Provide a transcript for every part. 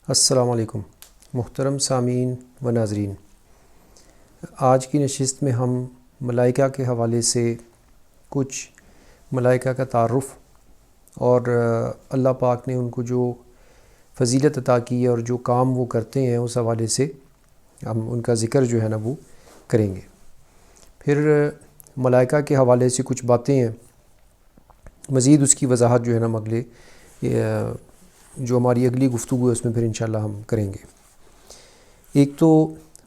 السلام علیکم محترم سامعین و ناظرین، آج کی نشست میں ہم ملائکہ کے حوالے سے کچھ ملائکہ کا تعارف اور اللہ پاک نے ان کو جو فضیلت عطا کی ہے اور جو کام وہ کرتے ہیں اس حوالے سے ہم ان کا ذکر جو ہے نا وہ کریں گے۔ پھر ملائکہ کے حوالے سے کچھ باتیں ہیں، مزید اس کی وضاحت جو ہے نا اگلے جو ہماری اگلی گفتگو ہے اس میں پھر انشاءاللہ ہم کریں گے۔ ایک تو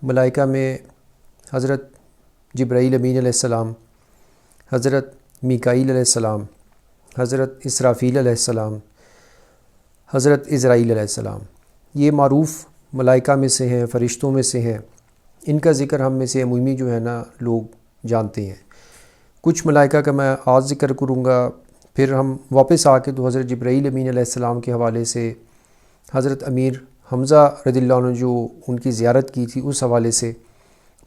ملائکہ میں حضرت جبرائیل امین علیہ السلام، حضرت میکائیل علیہ السلام، حضرت اسرافیل علیہ السلام، حضرت عزرائیل علیہ السلام، یہ معروف ملائکہ میں سے ہیں، فرشتوں میں سے ہیں۔ ان کا ذکر ہم میں سے عمومی جو ہے نا لوگ جانتے ہیں۔ کچھ ملائکہ کا میں آج ذکر کروں گا، پھر ہم واپس آ کے تو حضرت جبرائیل امین علیہ السلام کے حوالے سے، حضرت امیر حمزہ رضی اللہ عنہ جو ان کی زیارت کی تھی اس حوالے سے،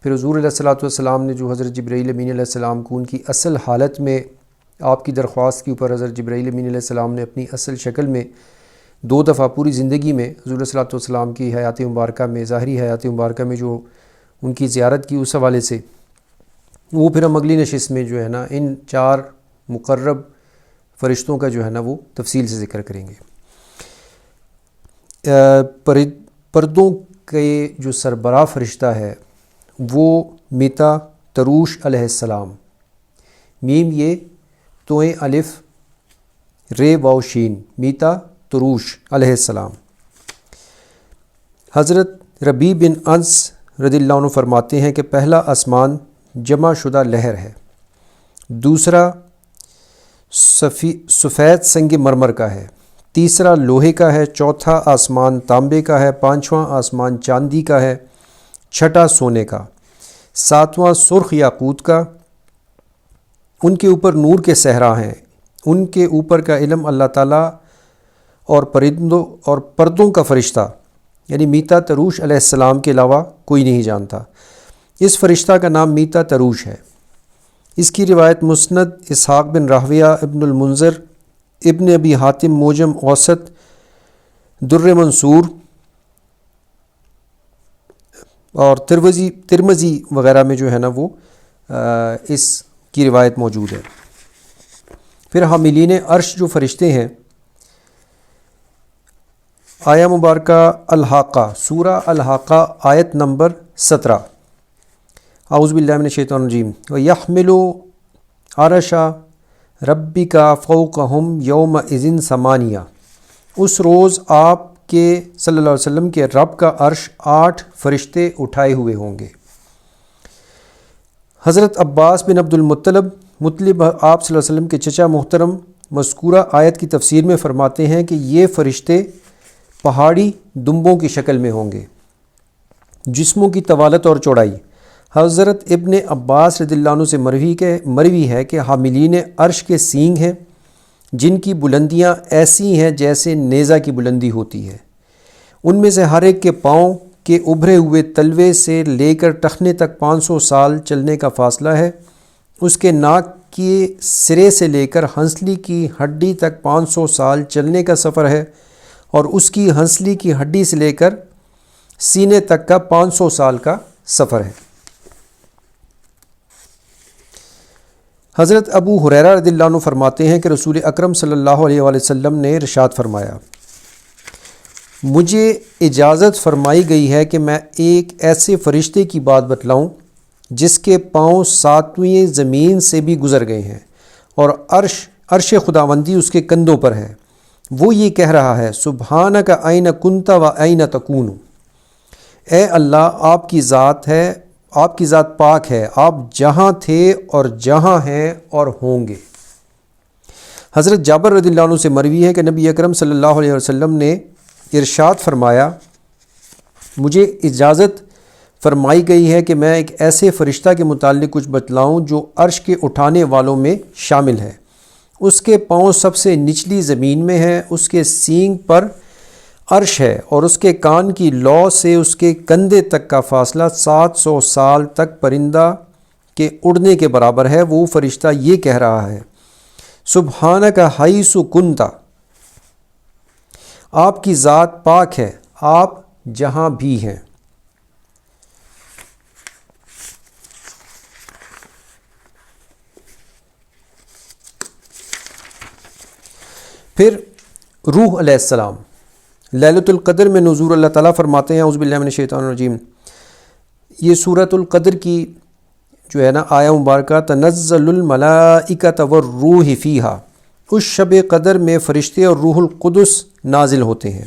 پھر حضور علیہ الصلوۃ والسلام نے جو حضرت جبرائیل امین علیہ السلام کو ان کی اصل حالت میں آپ کی درخواست کے اوپر حضرت جبرائیل امین علیہ السلام نے اپنی اصل شکل میں 2 دفعہ پوری زندگی میں حضور علیہ الصلوۃ والسلام کی حیات مبارکہ میں، ظاہری حیات مبارکہ میں جو ان کی زیارت کی اس حوالے سے، وہ پھر ہم اگلی نشست میں جو ہے نا ان 4 مقرب فرشتوں کا جو ہے نا وہ تفصیل سے ذکر کریں گے۔ پردوں کے جو سربراہ فرشتہ ہے وہ میتا تروش علیہ السلام، میم یہ توئیں الف رے واو شین، میتا تروش علیہ السلام۔ حضرت ربیع بن انس رضی اللہ عنہ فرماتے ہیں کہ پہلا آسمان جمع شدہ لہر ہے، دوسرا سفید سنگ مرمر کا ہے، تیسرا لوہے کا ہے، چوتھا آسمان تانبے کا ہے، پانچواں آسمان چاندی کا ہے، چھٹا سونے کا، ساتواں سرخ یاقوت کا۔ ان کے اوپر نور کے صحرا ہیں، ان کے اوپر کا علم اللہ تعالیٰ اور پردوں کا فرشتہ یعنی میتا تروش علیہ السلام کے علاوہ کوئی نہیں جانتا۔ اس فرشتہ کا نام میتا تروش ہے۔ اس کی روایت مسند اسحاق بن راہویہ، ابن المنذر، ابن ابی حاتم موجم اوسط، در منصور اور ترمذی وغیرہ میں جو ہے نا وہ اس کی روایت موجود ہے۔ پھر حاملین عرش جو فرشتے ہیں، آیہ مبارکہ الحاقہ، سورہ الحاقہ آیت نمبر 17، اعوذ باللہ من الشیطان الرجیم، وَيَحْمِلُ عَرْشَ رَبِّكَ فَوْقَهُمْ يَوْمَئِذٍ ثَمَانِیَةٌ، اس روز آپ کے صلی اللہ علیہ وسلم کے رب کا عرش 8 فرشتے اٹھائے ہوئے ہوں گے۔ حضرت عباس بن عبد المطلب آپ صلی اللہ علیہ وسلم کے چچا محترم مذکورہ آیت کی تفسیر میں فرماتے ہیں کہ یہ فرشتے پہاڑی دمبوں کی شکل میں ہوں گے، جسموں کی طوالت اور چوڑائی۔ حضرت ابن عباس رضی اللہ عنہ سے مروی ہے کہ حاملین عرش کے سینگ ہیں جن کی بلندیاں ایسی ہیں جیسے نیزہ کی بلندی ہوتی ہے۔ ان میں سے ہر ایک کے پاؤں کے ابھرے ہوئے تلوے سے لے کر ٹخنے تک 500 سال چلنے کا فاصلہ ہے۔ اس کے ناک کے سرے سے لے کر ہنسلی کی ہڈی تک 500 سال چلنے کا سفر ہے، اور اس کی ہنسلی کی ہڈی سے لے کر سینے تک کا 500 سال کا سفر ہے۔ حضرت ابو ہریرہ رضی اللہ عنہ فرماتے ہیں کہ رسول اکرم صلی اللہ علیہ وآلہ وسلم نے ارشاد فرمایا، مجھے اجازت فرمائی گئی ہے کہ میں ایک ایسے فرشتے کی بات بتلاؤں جس کے پاؤں 7ویں زمین سے بھی گزر گئے ہیں اور عرش خداوندی اس کے کندھوں پر ہے۔ وہ یہ کہہ رہا ہے، سبحانک این کنت و این تکون، اے اللہ آپ کی ذات ہے، آپ کی ذات پاک ہے، آپ جہاں تھے اور جہاں ہیں اور ہوں گے۔ حضرت جابر رضی اللہ عنہ سے مروی ہے کہ نبی اکرم صلی اللہ علیہ وسلم نے ارشاد فرمایا، مجھے اجازت فرمائی گئی ہے کہ میں ایک ایسے فرشتہ کے متعلق کچھ بتلاؤں جو عرش کے اٹھانے والوں میں شامل ہے۔ اس کے پاؤں سب سے نچلی زمین میں ہے، اس کے سینگ پر عرش ہے، اور اس کے کان کی لو سے اس کے کندھے تک کا فاصلہ 700 سال تک پرندہ کے اڑنے کے برابر ہے۔ وہ فرشتہ یہ کہہ رہا ہے، سبحانک حیث کنت، آپ کی ذات پاک ہے، آپ جہاں بھی ہیں۔ پھر روح علیہ السلام لیلۃ القدر میں نزول اللہ تعالیٰ فرماتے ہیں اعوذ باللہ من الشیطان الرجیم، یہ سورۃ القدر کی جو ہے نا آیہ مبارکہ، تنزل الملائکۃ والروح فیہا، اس شب قدر میں فرشتے اور روح القدس نازل ہوتے ہیں۔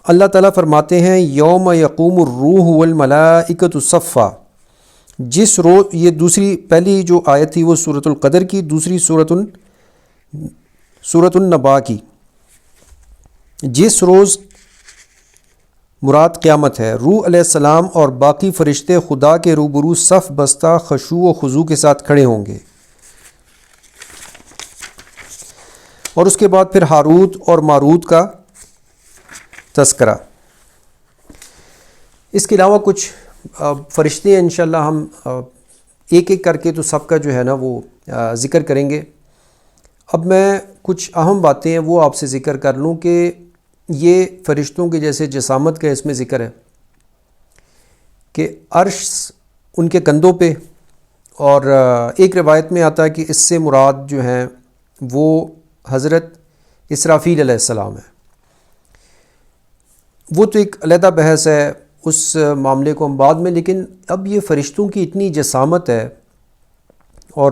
اللہ تعالیٰ فرماتے ہیں یوم یقوم الروح والملائکۃ صفا، جس روز، یہ دوسری پہلی جو آیت تھی وہ سورۃ القدر کی، دوسری سورۃ النبا کی، جس روز مراد قیامت ہے، روح علیہ السلام اور باقی فرشتے خدا کے روبرو صف بستہ خشوع و خضوع کے ساتھ کھڑے ہوں گے۔ اور اس کے بعد پھر ہاروت اور ماروت کا تذکرہ۔ اس کے علاوہ کچھ فرشتے ہیں، انشاءاللہ ہم ایک ایک کر کے تو سب کا جو ہے نا وہ ذکر کریں گے۔ اب میں کچھ اہم باتیں ہیں وہ آپ سے ذکر کر لوں کہ یہ فرشتوں کے جیسے جسامت کا اس میں ذکر ہے کہ عرش ان کے کندھوں پہ، اور ایک روایت میں آتا ہے کہ اس سے مراد جو ہیں وہ حضرت اسرافیل علیہ السلام ہے۔ وہ تو ایک علیحدہ بحث ہے، اس معاملے کو ہم بعد میں، لیکن اب یہ فرشتوں کی اتنی جسامت ہے، اور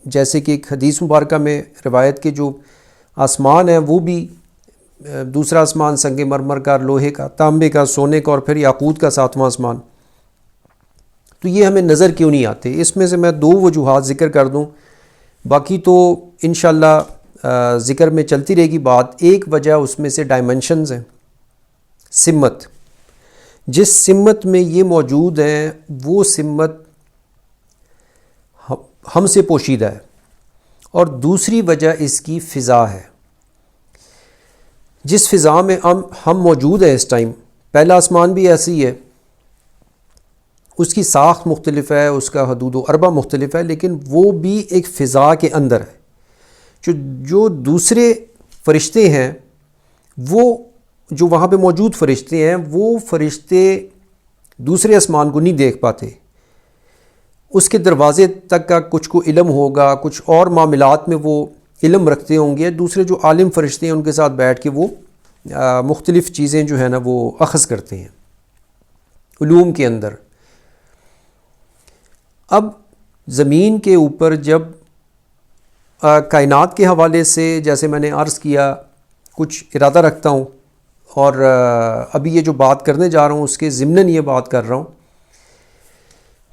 جیسے کہ ایک حدیث مبارکہ میں روایت کے جو آسمان ہے وہ بھی، دوسرا آسمان سنگ مرمر کا، لوہے کا، تانبے کا، سونے کا، اور پھر یاقوت کا ساتواں آسمان، تو یہ ہمیں نظر کیوں نہیں آتے؟ اس میں سے میں دو وجوہات ذکر کر دوں، باقی تو انشاءاللہ ذکر میں چلتی رہے گی بات۔ ایک وجہ اس میں سے ڈائمنشنز ہیں، سمت، جس سمت میں یہ موجود ہیں وہ سمت ہم سے پوشیدہ ہے، اور دوسری وجہ اس کی فضا ہے، جس فضا میں ہم موجود ہیں اس ٹائم۔ پہلا آسمان بھی ایسی ہے، اس کی ساخت مختلف ہے، اس کا حدود و اربع مختلف ہے، لیکن وہ بھی ایک فضا کے اندر ہے۔ جو دوسرے فرشتے ہیں، وہ جو وہاں پہ موجود فرشتے ہیں، وہ فرشتے دوسرے آسمان کو نہیں دیکھ پاتے، اس کے دروازے تک کا کچھ کو علم ہوگا، کچھ اور معاملات میں وہ علم رکھتے ہوں گے، دوسرے جو عالم فرشتے ہیں ان کے ساتھ بیٹھ کے وہ مختلف چیزیں جو ہے نا وہ اخذ کرتے ہیں علوم کے اندر۔ اب زمین کے اوپر جب کائنات کے حوالے سے، جیسے میں نے عرض کیا، کچھ ارادہ رکھتا ہوں، اور ابھی یہ جو بات کرنے جا رہا ہوں اس کے ضمناً یہ بات کر رہا ہوں۔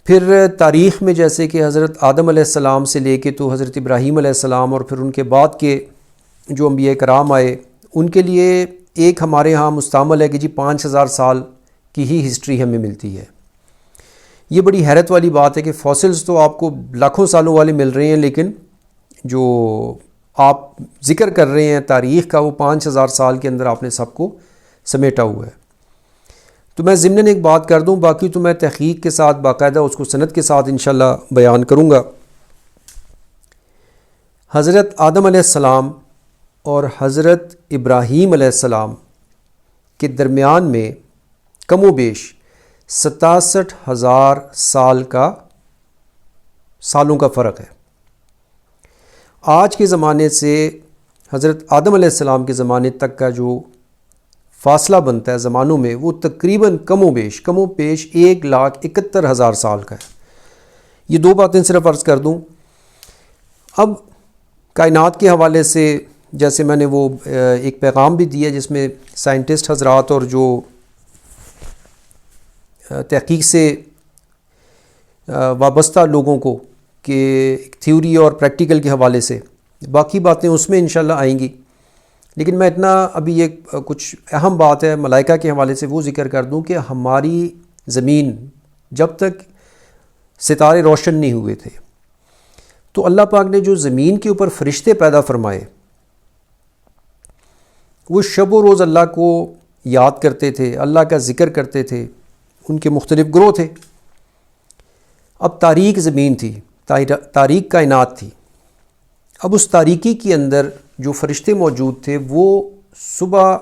پھر تاریخ میں جیسے کہ حضرت آدم علیہ السلام سے لے کے تو حضرت ابراہیم علیہ السلام، اور پھر ان کے بعد کے جو انبیاء کرام آئے، ان کے لیے ایک ہمارے ہاں مستعمل ہے کہ جی 5000 سال کی ہی ہسٹری ہمیں ملتی ہے۔ یہ بڑی حیرت والی بات ہے کہ فوسلز تو آپ کو لاکھوں سالوں والے مل رہے ہیں، لیکن جو آپ ذکر کر رہے ہیں تاریخ کا، وہ 5000 سال کے اندر آپ نے سب کو سمیٹا ہوا ہے۔ تو میں ضمناً ایک بات کر دوں، باقی تو میں تحقیق کے ساتھ باقاعدہ اس کو سند کے ساتھ انشاءاللہ بیان کروں گا۔ حضرت آدم علیہ السلام اور حضرت ابراہیم علیہ السلام کے درمیان میں کم و بیش 67,000 سالوں کا فرق ہے۔ آج کے زمانے سے حضرت آدم علیہ السلام کے زمانے تک کا جو فاصلہ بنتا ہے زمانوں میں، وہ تقریباً کم و بیش 1,71,000 سال کا ہے۔ یہ دو باتیں صرف عرض کر دوں۔ اب کائنات کے حوالے سے جیسے میں نے وہ ایک پیغام بھی دیا جس میں سائنٹسٹ حضرات اور جو تحقیق سے وابستہ لوگوں کو کہ تھیوری اور پریکٹیکل کے حوالے سے باقی باتیں اس میں انشاءاللہ آئیں گی، لیکن میں اتنا ابھی یہ کچھ اہم بات ہے ملائکہ کے حوالے سے وہ ذکر کر دوں کہ ہماری زمین جب تک ستارے روشن نہیں ہوئے تھے تو اللہ پاک نے جو زمین کے اوپر فرشتے پیدا فرمائے، وہ شب و روز اللہ کو یاد کرتے تھے، اللہ کا ذکر کرتے تھے، ان کے مختلف گروہ تھے۔ اب تاریک زمین تھی، تاریک کائنات تھی۔ اب اس تاریکی کے اندر جو فرشتے موجود تھے وہ صبح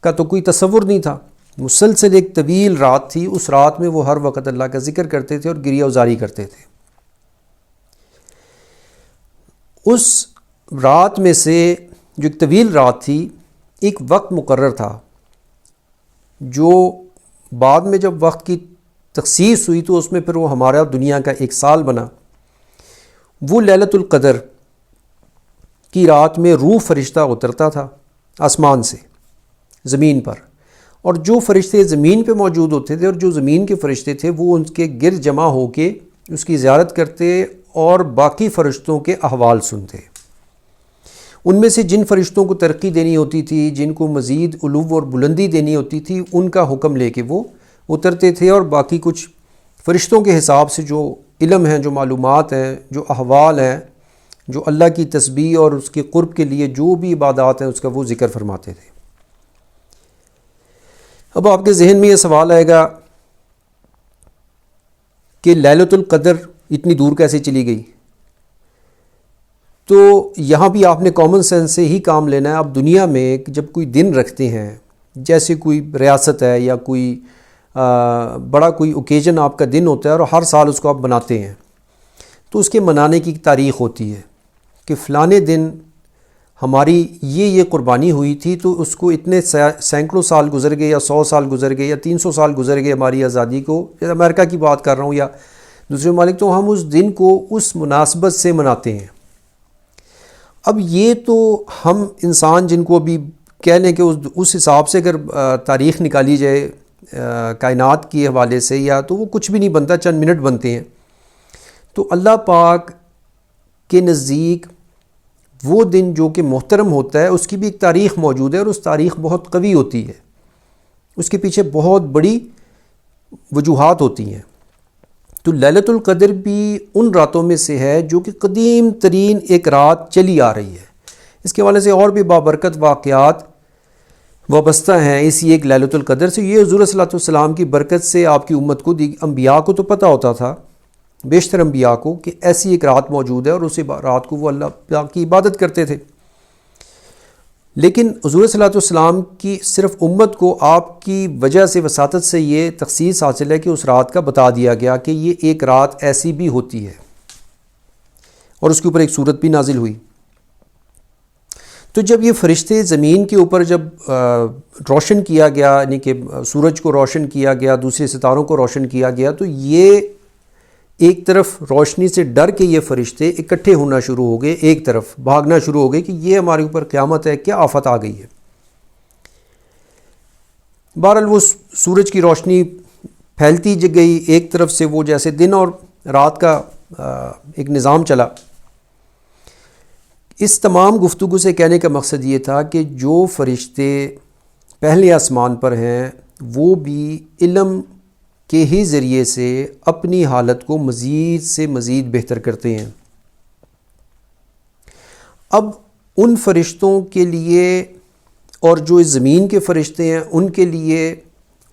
کا تو کوئی تصور نہیں تھا، مسلسل ایک طویل رات تھی، اس رات میں وہ ہر وقت اللہ کا ذکر کرتے تھے اور گریہ وزاری کرتے تھے۔ اس رات میں سے جو ایک طویل رات تھی، ایک وقت مقرر تھا جو بعد میں جب وقت کی تخصیص ہوئی تو اس میں پھر وہ ہمارا دنیا کا ایک سال بنا۔ وہ لیلۃ القدر کی رات میں روح فرشتہ اترتا تھا آسمان سے زمین پر، اور جو فرشتے زمین پہ موجود ہوتے تھے اور جو زمین کے فرشتے تھے وہ ان کے گرد جمع ہو کے اس کی زیارت کرتے اور باقی فرشتوں کے احوال سنتے۔ ان میں سے جن فرشتوں کو ترقی دینی ہوتی تھی، جن کو مزید علو اور بلندی دینی ہوتی تھی، ان کا حکم لے کے وہ اترتے تھے، اور باقی کچھ فرشتوں کے حساب سے جو علم ہیں، جو معلومات ہیں، جو احوال ہیں، جو اللہ کی تسبیح اور اس کے قرب کے لیے جو بھی عبادات ہیں اس کا وہ ذکر فرماتے تھے۔ اب آپ کے ذہن میں یہ سوال آئے گا کہ لیلۃ القدر اتنی دور کیسے چلی گئی؟ تو یہاں بھی آپ نے کامن سینس سے ہی کام لینا ہے۔ اب دنیا میں جب کوئی دن رکھتے ہیں، جیسے کوئی ریاست ہے یا کوئی بڑا کوئی اوکیزن آپ کا دن ہوتا ہے اور ہر سال اس کو آپ بناتے ہیں، تو اس کے منانے کی تاریخ ہوتی ہے کہ فلانے دن ہماری یہ قربانی ہوئی تھی، تو اس کو اتنے سینکڑوں سال گزر گئے یا 100 سال گزر گئے یا 300 سال گزر گئے ہماری آزادی کو، جیسے امریکہ کی بات کر رہا ہوں یا دوسرے ممالک، تو ہم اس دن کو اس مناسبت سے مناتے ہیں۔ اب یہ تو ہم انسان جن کو ابھی کہہ لیں کہ اس حساب سے اگر تاریخ نکالی جائے کائنات کے حوالے سے، یا تو وہ کچھ بھی نہیں بنتا، چند منٹ بنتے ہیں۔ تو اللہ پاک کے نزدیک وہ دن جو کہ محترم ہوتا ہے اس کی بھی ایک تاریخ موجود ہے، اور اس تاریخ بہت قوی ہوتی ہے، اس کے پیچھے بہت بڑی وجوہات ہوتی ہیں۔ تو لیلۃ القدر بھی ان راتوں میں سے ہے جو کہ قدیم ترین ایک رات چلی آ رہی ہے۔ اس کے حوالے سے اور بھی بابرکت واقعات وابستہ ہیں اسی ایک لیلۃ القدر سے۔ یہ حضور صلی اللہ علیہ وسلم کی برکت سے آپ کی امت کو، انبیاء کو تو پتہ ہوتا تھا، بیشتر انبیاء کو، کہ ایسی ایک رات موجود ہے اور اسی رات کو وہ اللہ کی عبادت کرتے تھے۔ لیکن حضور صلی اللہ علیہ وسلم کی صرف امت کو آپ کی وجہ سے، وساطت سے یہ تخصیص حاصل ہے کہ اس رات کا بتا دیا گیا کہ یہ ایک رات ایسی بھی ہوتی ہے، اور اس کے اوپر ایک سورت بھی نازل ہوئی۔ تو جب یہ فرشتے زمین کے اوپر جب روشن کیا گیا، یعنی کہ سورج کو روشن کیا گیا، دوسرے ستاروں کو روشن کیا گیا، تو یہ ایک طرف روشنی سے ڈر کے یہ فرشتے اکٹھے ہونا شروع ہو گئے، ایک طرف بھاگنا شروع ہو گئے کہ یہ ہمارے اوپر قیامت ہے، کیا آفت آ گئی ہے۔ بہرحال وہ سورج کی روشنی پھیلتی گئی، ایک طرف سے وہ جیسے دن اور رات کا ایک نظام چلا۔ اس تمام گفتگو سے کہنے کا مقصد یہ تھا کہ جو فرشتے پہلے آسمان پر ہیں وہ بھی علم کے ہی ذریعے سے اپنی حالت کو مزید سے مزید بہتر کرتے ہیں۔ اب ان فرشتوں کے لیے اور جو اس زمین کے فرشتے ہیں ان کے لیے،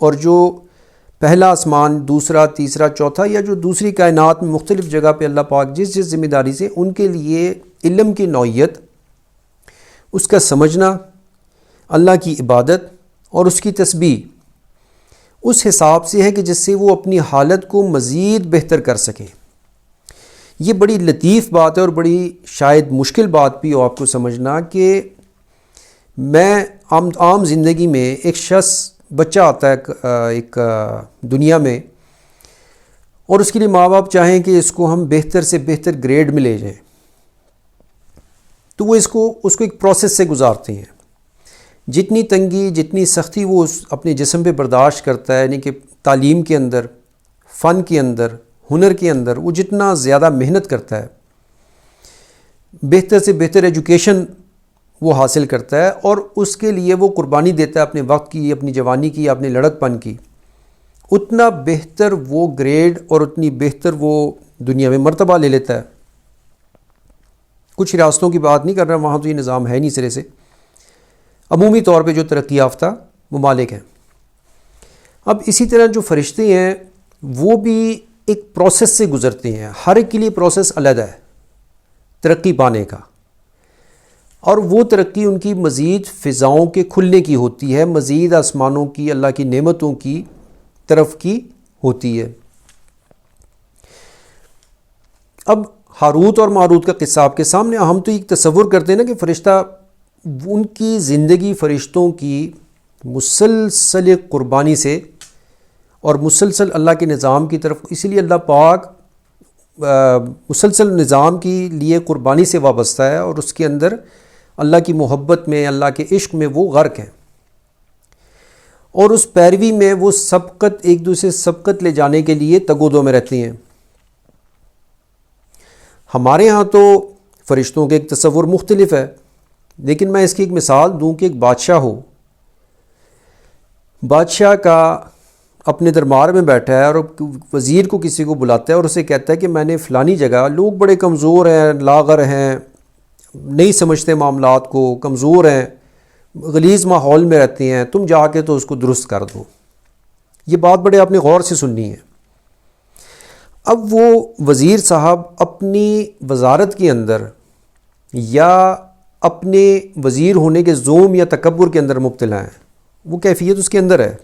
اور جو پہلا آسمان، دوسرا، تیسرا، چوتھا، یا جو دوسری کائنات میں مختلف جگہ پہ اللہ پاک جس ذمہ داری سے، ان کے لیے علم کی نوعیت، اس کا سمجھنا، اللہ کی عبادت اور اس کی تسبیح اس حساب سے ہے کہ جس سے وہ اپنی حالت کو مزید بہتر کر سکیں۔ یہ بڑی لطیف بات ہے اور بڑی شاید مشکل بات بھی ہو آپ کو سمجھنا کہ میں عام زندگی میں ایک شخص، بچہ آتا ہے ایک دنیا میں، اور اس کے لیے ماں باپ چاہیں کہ اس کو ہم بہتر سے بہتر گریڈ میں لے جائیں، تو وہ اس کو ایک پروسیس سے گزارتے ہیں۔ جتنی تنگی، جتنی سختی وہ اپنے جسم پہ برداشت کرتا ہے، یعنی کہ تعلیم کے اندر، فن کے اندر، ہنر کے اندر وہ جتنا زیادہ محنت کرتا ہے، بہتر سے بہتر ایجوکیشن وہ حاصل کرتا ہے، اور اس کے لیے وہ قربانی دیتا ہے اپنے وقت کی، اپنی جوانی کی، اپنے لڑک پن کی، اتنا بہتر وہ گریڈ اور اتنی بہتر وہ دنیا میں مرتبہ لے لیتا ہے۔ کچھ ریاستوں کی بات نہیں کر رہا، وہاں تو یہ نظام ہے نہیں سرے سے، عمومی طور پہ جو ترقی یافتہ ممالک ہیں۔ اب اسی طرح جو فرشتے ہیں وہ بھی ایک پروسیس سے گزرتے ہیں، ہر ایک کے لیے پروسیس علیحدہ ہے ترقی پانے کا۔ اور وہ ترقی ان کی مزید فضاؤں کے کھلنے کی ہوتی ہے، مزید آسمانوں کی اللہ کی نعمتوں کی طرف کی ہوتی ہے۔ اب ہاروت اور ماروت کا قصہ آپ کے سامنے، ہم تو ایک تصور کرتے ہیں نا کہ فرشتہ، ان کی زندگی فرشتوں کی مسلسل قربانی سے اور مسلسل اللہ کے نظام کی طرف، اسی لیے اللہ پاک مسلسل نظام کی لیے قربانی سے وابستہ ہے، اور اس کے اندر اللہ کی محبت میں، اللہ کے عشق میں وہ غرق ہیں، اور اس پیروی میں وہ سبقت، ایک دوسرے سبقت لے جانے کے لیے تگ و دو میں رہتے ہیں۔ ہمارے ہاں تو فرشتوں کے ایک تصور مختلف ہے، لیکن میں اس کی ایک مثال دوں کہ ایک بادشاہ ہو، بادشاہ کا اپنے دربار میں بیٹھا ہے اور وزیر کو کسی کو بلاتا ہے اور اسے کہتا ہے کہ میں نے فلانی جگہ، لوگ بڑے کمزور ہیں، لاغر ہیں، نہیں سمجھتے معاملات کو، کمزور ہیں، غلیظ ماحول میں رہتے ہیں، تم جا کے تو اس کو درست کر دو۔ یہ بات بڑے آپ نے غور سے سننی ہے۔ اب وہ وزیر صاحب اپنی وزارت کے اندر یا اپنے وزیر ہونے کے زوم یا تکبر کے اندر مبتلا ہیں، وہ کیفیت اس کے اندر ہے۔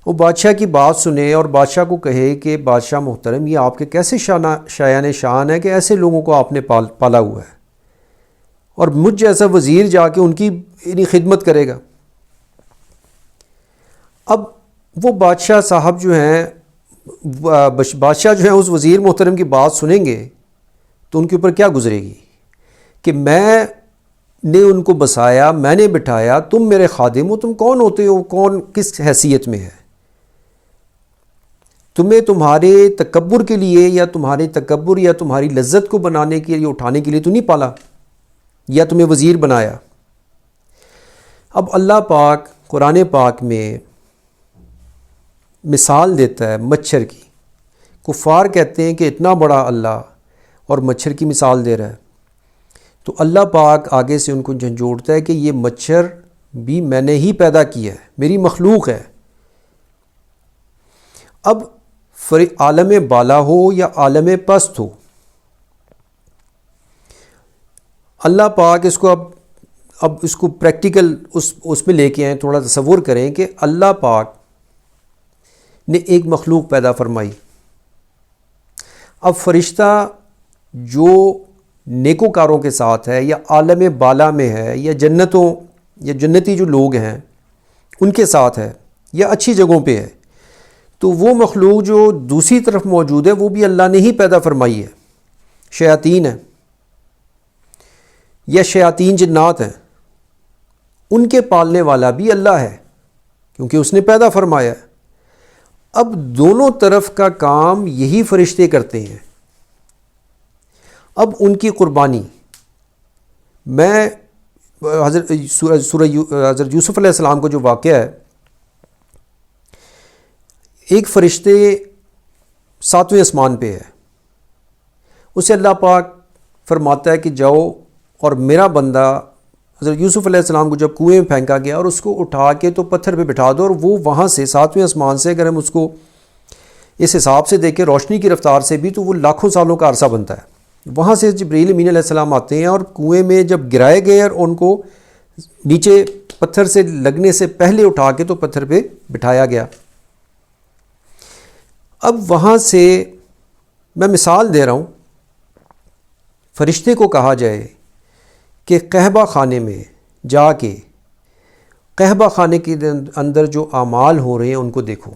وہ بادشاہ کی بات سنے اور بادشاہ کو کہے کہ بادشاہ محترم، یہ آپ کے کیسے شایان شان ہے کہ ایسے لوگوں کو آپ نے پالا ہوا ہے، اور مجھ جیسا وزیر جا کے ان کی خدمت کرے گا۔ اب وہ بادشاہ صاحب جو ہیں، بادشاہ جو ہیں اس وزیر محترم کی بات سنیں گے تو ان کے اوپر کیا گزرے گی کہ میں نے ان کو بسایا، میں نے بٹھایا، تم میرے خادم ہو، تم کون ہوتے ہو، کون کس حیثیت میں ہے؟ تمہیں تمہارے تکبر کے لیے یا تمہارے تکبر یا تمہاری لذت کو بنانے کے لیے، اٹھانے کے لیے تو نہیں پالا یا تمہیں وزیر بنایا۔ اب اللہ پاک قرآن پاک میں مثال دیتا ہے مچھر کی۔ کفار کہتے ہیں کہ اتنا بڑا اللہ، اور مچھر کی مثال دے رہا ہے، تو اللہ پاک آگے سے ان کو جھنجھوڑتا ہے کہ یہ مچھر بھی میں نے ہی پیدا کیا ہے، میری مخلوق ہے۔ اب عالم بالا ہو یا عالم پست ہو، اللہ پاک اس کو اب اس کو پریکٹیکل اس میں لے کے آئیں، تھوڑا تصور کریں کہ اللہ پاک نے ایک مخلوق پیدا فرمائی۔ اب فرشتہ جو نیکوکاروں کے ساتھ ہے یا عالم بالا میں ہے یا جنتوں یا جنتی جو لوگ ہیں ان کے ساتھ ہے یا اچھی جگہوں پہ ہے، تو وہ مخلوق جو دوسری طرف موجود ہے وہ بھی اللہ نے ہی پیدا فرمائی ہے، شیاطین ہیں یا شیاطین جنات ہیں، ان کے پالنے والا بھی اللہ ہے کیونکہ اس نے پیدا فرمایا ہے۔ اب دونوں طرف کا کام یہی فرشتے کرتے ہیں۔ اب ان کی قربانی، میں حضرت یوسف علیہ السلام کو جو واقعہ ہے، ایک فرشتے 7ویں آسمان پہ ہے، اسے اللہ پاک فرماتا ہے کہ جاؤ اور میرا بندہ حضرت یوسف علیہ السلام کو جب کنویں میں پھینکا گیا اور اس کو اٹھا کے تو پتھر پہ بٹھا دو، اور وہ وہاں سے 7ویں آسمان سے، اگر ہم اس کو اس حساب سے دیکھیں روشنی کی رفتار سے بھی، تو وہ لاکھوں سالوں کا عرصہ بنتا ہے۔ وہاں سے جبریل امین علیہ السلام آتے ہیں اور کنویں میں جب گرائے گئے اور ان کو نیچے پتھر سے لگنے سے پہلے اٹھا کے تو پتھر پہ بٹھایا گیا۔ اب وہاں سے میں مثال دے رہا ہوں، فرشتے کو کہا جائے کہ قہبہ خانے میں جا کے قہبہ خانے کے اندر جو اعمال ہو رہے ہیں ان کو دیکھو۔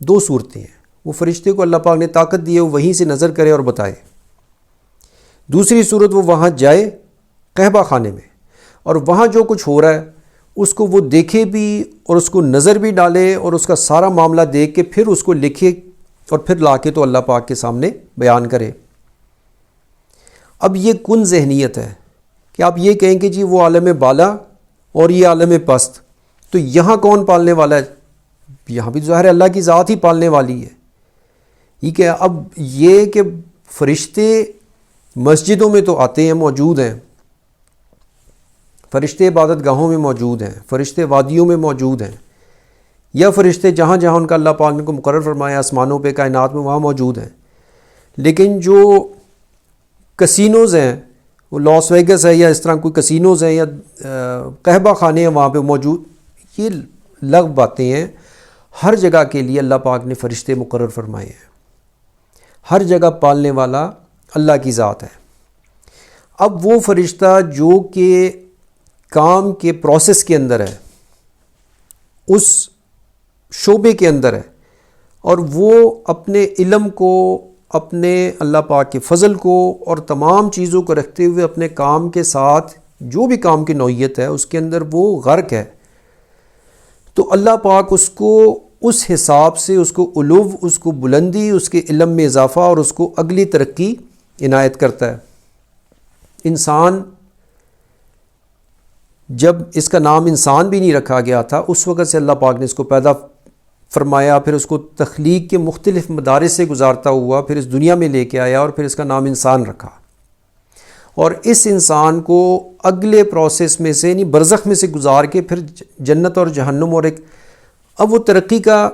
دو صورتیں ہیں، وہ فرشتے کو اللہ پاک نے طاقت دی ہے، وہ وہیں سے نظر کرے اور بتائے۔ دوسری صورت وہ وہاں جائے قہبہ خانے میں اور وہاں جو کچھ ہو رہا ہے اس کو وہ دیکھے بھی اور اس کو نظر بھی ڈالے اور اس کا سارا معاملہ دیکھ کے پھر اس کو لکھے اور پھر لا کے تو اللہ پاک کے سامنے بیان کرے۔ اب یہ کن ذہنیت ہے کہ آپ یہ کہیں کہ جی وہ عالم بالا اور یہ عالم پست، تو یہاں کون پالنے والا ہے؟ یہاں بھی ظاہر اللہ کی ذات ہی پالنے والی ہے۔ ٹھیک ہے، اب یہ کہ فرشتے مسجدوں میں تو آتے ہیں، موجود ہیں، فرشتے عبادت گاہوں میں موجود ہیں، فرشتے وادیوں میں موجود ہیں، یا فرشتے جہاں جہاں ان کا اللہ پاک نے کو مقرر فرمایا آسمانوں پہ، کائنات میں، وہاں موجود ہیں۔ لیکن جو کسینوز ہیں وہ لاس ویگس ہے یا اس طرح کوئی کسینوز ہیں یا قہبہ خانے ہیں وہاں پہ موجود، یہ لغو باتیں ہیں۔ ہر جگہ کے لیے اللہ پاک نے فرشتے مقرر فرمائے ہیں، ہر جگہ پالنے والا اللہ کی ذات ہے۔ اب وہ فرشتہ جو کہ کام کے پروسیس کے اندر ہے، اس شعبے کے اندر ہے، اور وہ اپنے علم کو، اپنے اللہ پاک کے فضل کو اور تمام چیزوں کو رکھتے ہوئے اپنے کام کے ساتھ جو بھی کام کی نوعیت ہے اس کے اندر وہ غرق ہے، تو اللہ پاک اس کو اس حساب سے اس کو علو، اس کو بلندی، اس کے علم میں اضافہ اور اس کو اگلی ترقی عنایت کرتا ہے۔ انسان جب اس کا نام انسان بھی نہیں رکھا گیا تھا، اس وقت سے اللہ پاک نے اس کو پیدا فرمایا، پھر اس کو تخلیق کے مختلف مدارس سے گزارتا ہوا، پھر اس دنیا میں لے کے آیا اور پھر اس کا نام انسان رکھا، اور اس انسان کو اگلے پروسیس میں سے، یعنی برزخ میں سے گزار کے پھر جنت اور جہنم، اور ایک اب وہ ترقی کا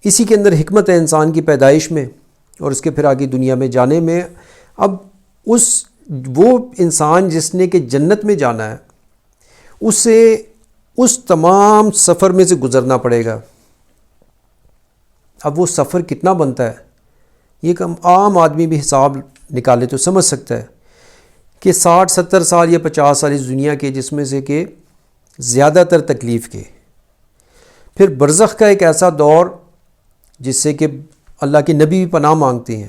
اسی کے اندر حکمت ہے انسان کی پیدائش میں اور اس کے پھر آگے دنیا میں جانے میں۔ اب وہ انسان جس نے کہ جنت میں جانا ہے، اسے اس تمام سفر میں سے گزرنا پڑے گا۔ اب وہ سفر کتنا بنتا ہے، یہ کہ عام آدمی بھی حساب نکالے تو سمجھ سکتا ہے کہ 60-70 سال یا 50 سال اس دنیا کے، جس میں سے کہ زیادہ تر تکلیف کے، پھر برزخ کا ایک ایسا دور جس سے کہ اللہ کے نبی بھی پناہ مانگتے ہیں،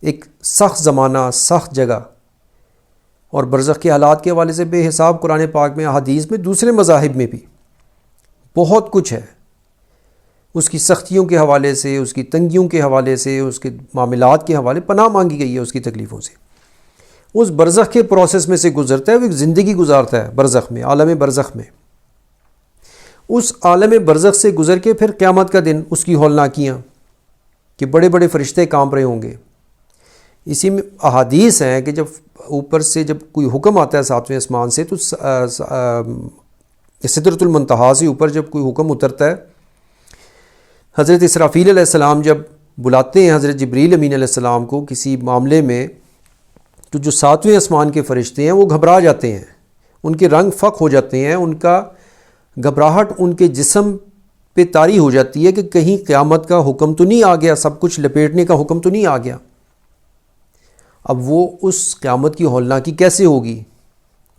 ایک سخت زمانہ، سخت جگہ، اور برزخ کے حالات کے حوالے سے بے حساب قرآن پاک میں، احادیث میں، دوسرے مذاہب میں بھی بہت کچھ ہے، اس کی سختیوں کے حوالے سے، اس کی تنگیوں کے حوالے سے، اس کے معاملات کے حوالے پناہ مانگی گئی ہے اس کی تکلیفوں سے۔ اس برزخ کے پروسیس میں سے گزرتا ہے، وہ ایک زندگی گزارتا ہے برزخ میں، عالم برزخ میں۔ اس عالم برزخ سے گزر کے پھر قیامت کا دن، اس کی ہولناکیاں کہ بڑے بڑے فرشتے کانپ رہے ہوں گے۔ اسی میں احادیث ہیں کہ جب اوپر سے جب کوئی حکم آتا ہے 7ویں آسمان سے، تو سدرۃ المنتہا سے اوپر جب کوئی حکم اترتا ہے، حضرت اسرافیل علیہ السلام جب بلاتے ہیں حضرت جبریل امین علیہ السلام کو کسی معاملے میں، تو جو 7ویں آسمان کے فرشتے ہیں وہ گھبرا جاتے ہیں، ان کے رنگ فق ہو جاتے ہیں، ان کا گھبراہٹ ان کے جسم پہ طاری ہو جاتی ہے کہ کہیں قیامت کا حکم تو نہیں آ گیا، سب کچھ لپیٹنے کا حکم تو نہیں آ گیا۔ اب وہ اس قیامت کی ہولناکی کیسے ہوگی،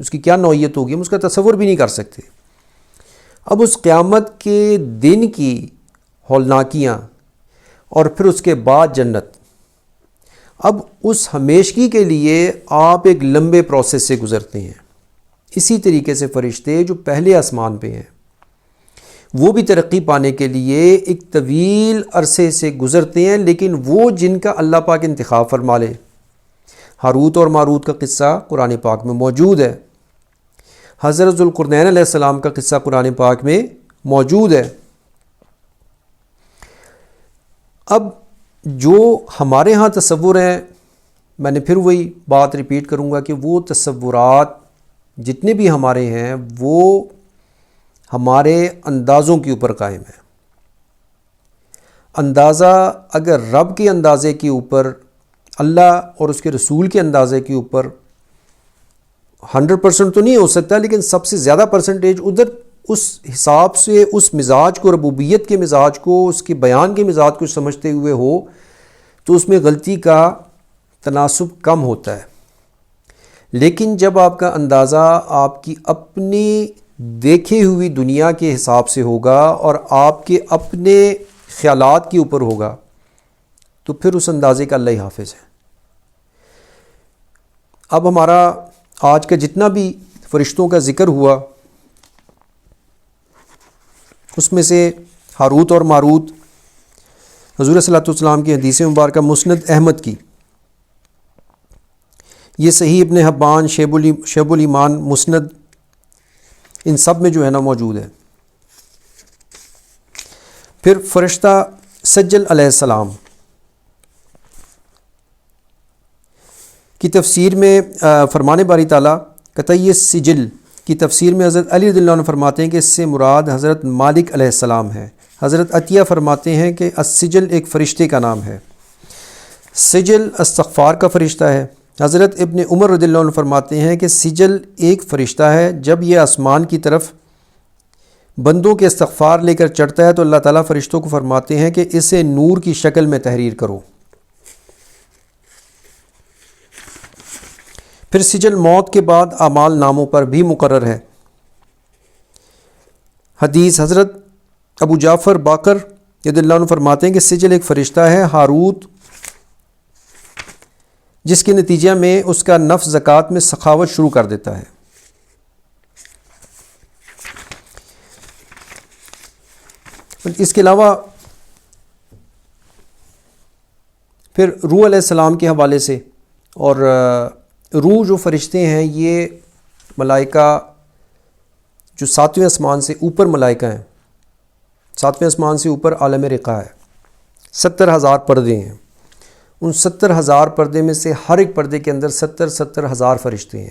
اس کی کیا نوعیت ہوگی، ہم اس کا تصور بھی نہیں کر سکتے۔ اب اس قیامت کے دن کی ہولناکیاں اور پھر اس کے بعد جنت، اب اس ہمیشگی کے لیے آپ ایک لمبے پروسیس سے گزرتے ہیں۔ اسی طریقے سے فرشتے جو پہلے آسمان پہ ہیں وہ بھی ترقی پانے کے لیے ایک طویل عرصے سے گزرتے ہیں، لیکن وہ جن کا اللہ پاک انتخاب فرما لے۔ ہاروت اور ماروت کا قصہ قرآن پاک میں موجود ہے، حضرت ذوالقرنین علیہ السلام کا قصہ قرآن پاک میں موجود ہے۔ اب جو ہمارے ہاں تصور ہیں، میں نے پھر وہی بات ریپیٹ کروں گا کہ وہ تصورات جتنے بھی ہمارے ہیں وہ ہمارے اندازوں کے اوپر قائم ہے۔ اندازہ اگر رب کے اندازے کے اوپر، اللہ اور اس کے رسول کے اندازے کے اوپر 100% تو نہیں ہو سکتا، لیکن سب سے زیادہ پرسنٹیج ادھر اس حساب سے اس مزاج کو، ربوبیت کے مزاج کو، اس کے بیان کے مزاج کو سمجھتے ہوئے ہو تو اس میں غلطی کا تناسب کم ہوتا ہے۔ لیکن جب آپ کا اندازہ آپ کی اپنی دیکھی ہوئی دنیا کے حساب سے ہوگا اور آپ کے اپنے خیالات کے اوپر ہوگا تو پھر اس اندازے کا اللہ ہی حافظ ہے۔ اب ہمارا آج کا جتنا بھی فرشتوں کا ذکر ہوا، اس میں سے ہاروت اور ماروت حضور صلی اللہ علیہ وسلم کی حدیث مبارکہ مسند احمد کی، یہ صحیح ابن حبان، شعب الایمان، مسند، ان سب میں جو ہے نا موجود ہے۔ پھر فرشتہ سجل علیہ السلام کی تفسیر میں فرمان باری تعالیٰ قطعی سجل کی تفسیر میں حضرت علی رضی اللہ عنہ فرماتے ہیں کہ اس سے مراد حضرت مالک علیہ السلام ہے۔ حضرت عطیہ فرماتے ہیں کہ السجل ایک فرشتے کا نام ہے۔ سجل استغفار کا فرشتہ ہے۔ حضرت ابن عمر رضی اللہ عنہ فرماتے ہیں کہ سجل ایک فرشتہ ہے، جب یہ آسمان کی طرف بندوں کے استغفار لے کر چڑھتا ہے تو اللہ تعالیٰ فرشتوں کو فرماتے ہیں کہ اسے نور کی شکل میں تحریر کرو۔ پھر سجل موت کے بعد اعمال ناموں پر بھی مقرر ہے۔ حدیث، حضرت ابو جعفر باقر رضی اللہ عنہ فرماتے ہیں کہ سجل ایک فرشتہ ہے ہاروت، جس کے نتیجہ میں اس کا نفس زکوٰۃ میں سخاوت شروع کر دیتا ہے۔ اس کے علاوہ پھر روح علیہ السلام کے حوالے سے، اور روح جو فرشتے ہیں یہ ملائکہ جو 7ویں آسمان سے اوپر ملائکہ ہیں، 7ویں آسمان سے اوپر عالم رقا ہے، 70,000 پردے ہیں۔ ان 70,000 پردے میں سے ہر ایک پردے کے اندر 70,000 فرشتے ہیں۔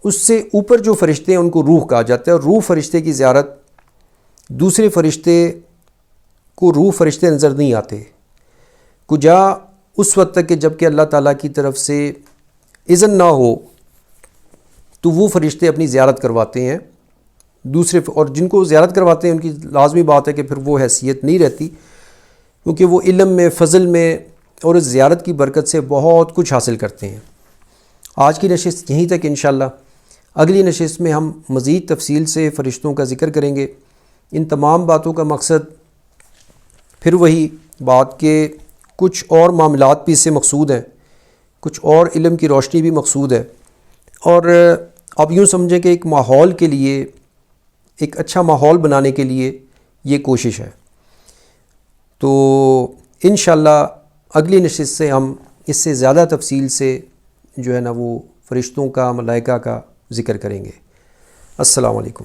اس سے اوپر جو فرشتے ہیں ان کو روح کہا جاتا ہے، اور روح فرشتے کی زیارت دوسرے فرشتے کو روح فرشتے نظر نہیں آتے کجا اس وقت تک کہ جب کہ اللہ تعالیٰ کی طرف سے اذن نہ ہو تو وہ فرشتے اپنی زیارت کرواتے ہیں دوسرے، اور جن کو زیارت کرواتے ہیں ان کی لازمی بات ہے کہ پھر وہ حیثیت نہیں رہتی، کیونکہ وہ علم میں، فضل میں اور اس زیارت کی برکت سے بہت کچھ حاصل کرتے ہیں۔ آج کی نشست یہیں تک، انشاءاللہ اگلی نشست میں ہم مزید تفصیل سے فرشتوں کا ذکر کریں گے۔ ان تمام باتوں کا مقصد پھر وہی بات کہ کچھ اور معاملات بھی اس سے مقصود ہیں، کچھ اور علم کی روشنی بھی مقصود ہے، اور آپ یوں سمجھیں کہ ایک ماحول کے لیے، ایک اچھا ماحول بنانے کے لیے یہ کوشش ہے۔ تو انشاءاللہ اگلی نشست سے ہم اس سے زیادہ تفصیل سے جو ہے نا وہ فرشتوں کا، ملائکہ کا ذکر کریں گے۔ السلام علیکم۔